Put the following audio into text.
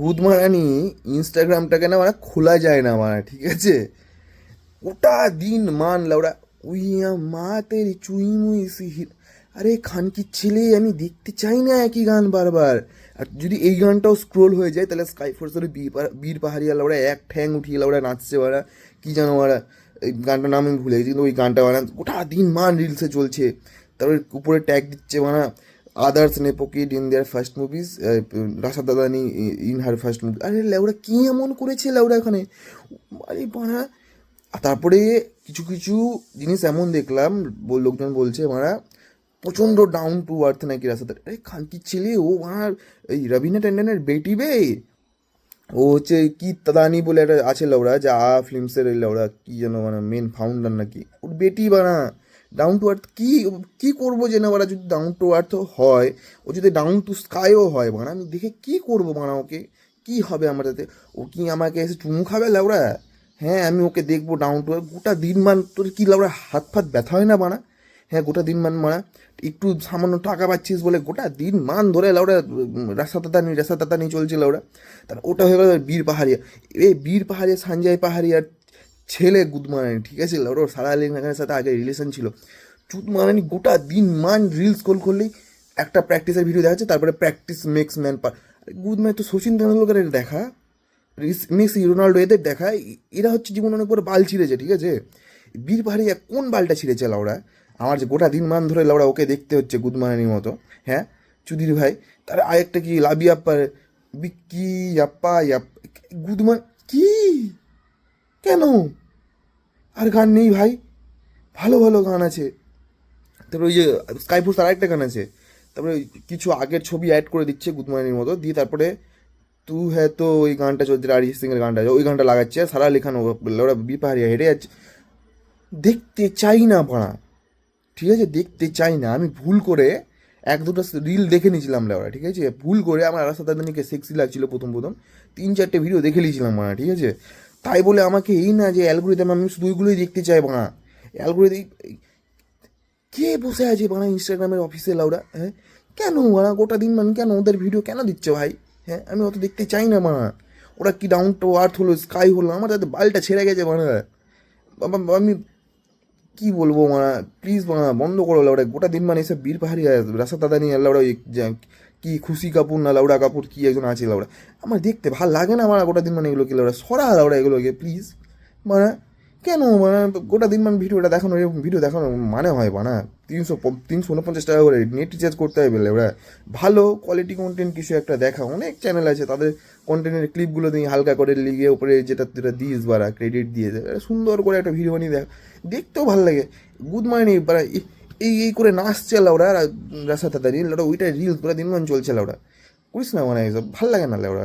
গুদমারানি ইনস্টাগ্রামটাকে না মানে খোলা যায় না মানে, ঠিক আছে? ওটা দিন মান লাউড়া উইয়া মা তেরি চুই মুই সিহির। আরে খানকির ছেলে, আমি দেখতে চাই না একই গান বারবার। আর যদি এই গানটাও স্ক্রোল হয়ে যায় তাহলে স্কাই ফোর্সের বীর পাহাড়িয়া লাউড়া এক ঠ্যাং উঠিয়ে লাউড়া নাচছে ওরা, কি জানো ওরা, এই গানটার নাম আমি ভুলে গেছি, কিন্তু ওই গানটা বানা গোটা দিন মান রিলসে চলছে। তারপরে উপরে ট্যাগ দিচ্ছে মানে others nepo kid in their first movies, Rasha Thadani in her first movie. আরে লেউড়া কী এমন করেছে লেউড়া এখানে, আরে বাড়া। আর তারপরে কিছু কিছু জিনিস এমন দেখলাম, লোকজন বলছে মারা প্রচণ্ড ডাউন টু আর্থ নাকি রাস্তাতে। আরে খানকির ছেলে, ও আমার এই রবিনা ট্যান্ডনের বেটি বে। ও হচ্ছে কি তাদানি বলে একটা আছে লৌড়া, যা ফিল্মসের এই লৌড়া কি যেন মানে মেন ফাউন্ডার নাকি, ওর বেটি বানা। ডাউন টু আর্থ কি কি করবো যে না ওরা, যদি ডাউন টু আর্থ হয়, ও যদি ডাউন টু স্কাইও হয় বানা, আমি দেখে কি করবো বানা, ওকে কি হবে আমার সাথে? ও কি আমাকে এসে চুমু খাবে লাউড়া? হ্যাঁ, আমি ওকে দেখবো ডাউন টু আর্থ গোটা দিন মান। তোর কি লাউড়া হাত ফাত ব্যথা হয় না বানা? হ্যাঁ, গোটা দিন মান মারা একটু সামান্য টাকা পাচ্ছিস বলে গোটা দিন মান ধরে লাউড়া রাস্তা নিয়ে চলছে লাউড়া। তার ওটা হয়ে গেল বীর পাহাড়িয়া। এই বীর পাহাড়িয়া সঞ্জয় পাহাড়িয়ার ছেলে গুদমারানি, ঠিক আছে? লাউড়া ওর সারা আলী খানের সাথে আগে রিলেশন ছিল। চুদমারানি গোটা দিন মান রিলস কল করলেই একটা প্র্যাকটিসের ভিডিও দেখাচ্ছে, তারপরে প্র্যাকটিস মেক্স ম্যান পার। গুদমারানি তো সচিন তেন্ডুলকারের দেখা, মেসি রোনাল্ডো এদের দেখা, এরা হচ্ছে জীবন অনেক বড় বাল ছিঁড়েছে, ঠিক আছে? বীর পাহাড়িয়া কোন বালটা ছিঁড়েছে লাউড়া? আমার যে গোটা দিন মান ধরে লাউড়া ওকে দেখতে হচ্ছে গুদমারানির মতো। হ্যাঁ, চুদির ভাই। তার আরেকটা কি লাবি আপ্পার বিক্কি ইয়াপ্পা গুদমান কি, কেন? আর গান নেই ভাই, ভালো ভালো গান আছে। তারপরে ওই যে স্কাইফোর্স আর একটা গান আছে, তারপরে ওই কিছু আগের ছবি অ্যাড করে দিচ্ছে গুদমারানির মতো, দিয়ে তারপরে তু হ্যাঁ তো ওই গানটা চলছে, অরিজিৎ সিং এর গানটা, ওই গানটা লাগাচ্ছে, আর সারা লেখানো ওরা বিপাহারিয়া হেঁটে যাচ্ছে। দেখতে চাই না পাড়া, ঠিক আছে? দেখতে চাই না। আমি ভুল করে এক দুটো রিল দেখে নিয়েছিলাম লেওরা, ঠিক আছে? ভুল করে আমার রাস্তা দাদানিকে সেক্সি লাগছিল প্রথম প্রথম, 3-4টে ভিডিও দেখে নিয়েছিলাম মানা, ঠিক আছে? তাই বলে আমাকে এই না যে অ্যালগোরিদম, আমি শুধু ওইগুলোই দেখতে চাই বানা। অ্যালগোরিদম কে বসে আছে বানা ইনস্টাগ্রামের অফিসে লাউডা? হ্যাঁ, কেন বানা গোটা দিন মানে কেন ওদের ভিডিও কেন দিচ্ছে ভাই? হ্যাঁ, আমি অত দেখতে চাই না বানা। ওরা কি ডাউন টু আর্থ হলো, স্কাই হলো, আমার তাতে বালটা ছেড়ে গেছে বানা। আমি কি বলবো মারা, প্লিজ মারা বন্ধ করো লাউডা। গোটা দিন মানে এসব বীর পাহাড়ি রাসা দাদা নিয়ে লাউডা, কি খুশি কাপুর না লাউডা কাপুর কি একজন আছে লাউডা, আমার দেখতে ভাল লাগে না মারা। গোটা দিন মানে এগুলোকে লাউডা সরা লাউডা এগুলোকে প্লিজ মারা। কেন মানে গোটা দিন মানে ভিডিওটা দেখানো, এরকম ভিডিও দেখানো মানে হয় বানা? 349 টাকা করে নেট রিচার্জ করতে হবে ওরা। ভালো কোয়ালিটি কন্টেন্ট কিছু একটা দেখা, অনেক চ্যানেল আছে, তাদের কন্টেন্টের ক্লিপগুলো দিয়ে হালকা করে লিগে উপরে যেটা যেটা দিস বারা ক্রেডিট দিয়ে দেয়, সুন্দর করে একটা ভিডিও বানিয়ে দেখ, দেখতেও ভালো লাগে। গুড মর্নিং বারা, এই এই করে নাচছে ওরা রাস্তা তাড়াতাড়ি ওটা, ওইটা রিলস পুরো দিনমান চলছে ওরা, করিস না মানে এইসব ভাল লাগে না ওরা।